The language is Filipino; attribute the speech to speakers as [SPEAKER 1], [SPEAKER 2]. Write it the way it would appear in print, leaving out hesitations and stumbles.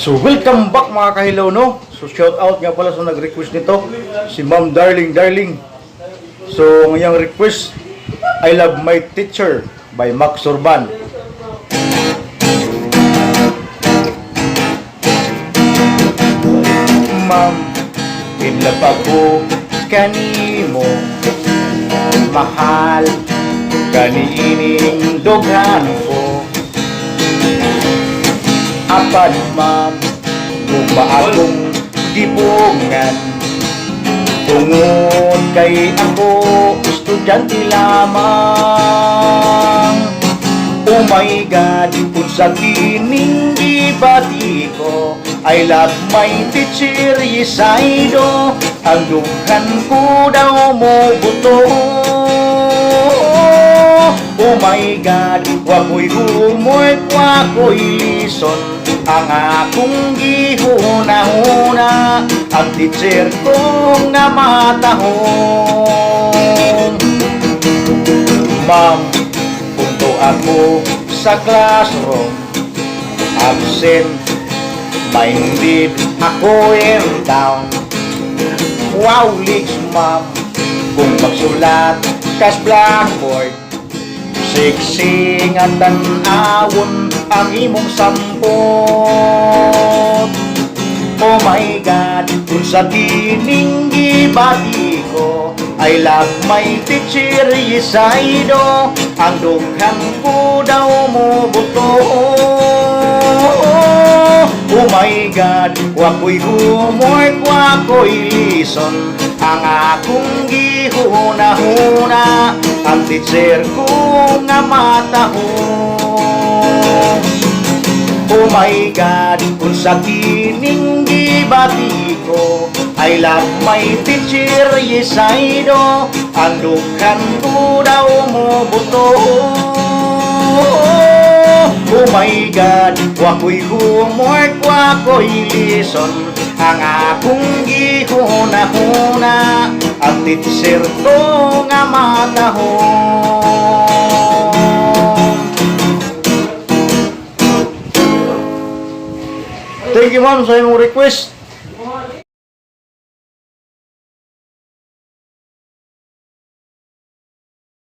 [SPEAKER 1] So welcome back mga kahilaw, no? So shout out nga pala sa nag-request nito, si Ma'am Darling. So ngayong request, I Love My Teacher by Max Urban. Ma'am, in love ako kanimo, mahal kaniining dughan ko. Apan ma'am, guba akong gipungan, tungod kay ako estudyante lamang. Oh my God, kung sa kining gibati ko, I love my teacher, Yesaido, ang dughan ko daw mo buto. Oh my God, wako'y humoy, wako'y lison, ang akong gihuna-huna, ang teacher kong nga matahong. Ma'am, punto ako sa classroom, absent, minded ako in town. Wow, leaks ma'am, kung magsulat kas blackboard, siksing at tanawon ang imong sampot. Oh my God, kung sa tining gibati ko, I love my teacher, Yesaido, ang dughan ko daw mo buto. Oh my God, wako'y homework, wako'y lison, ang akong gihuna-huna, ang teacher ko nga matahong. Oh my God, kung sa kining gibati ko, I love my teacher, Yesaido, ang dughan ko daw mo buto. Oh my God, wako'y homework, wako'y lison, ang akong gihuna-huna, ang teacher ko nga matahong. Thank you ma'am sa imong request.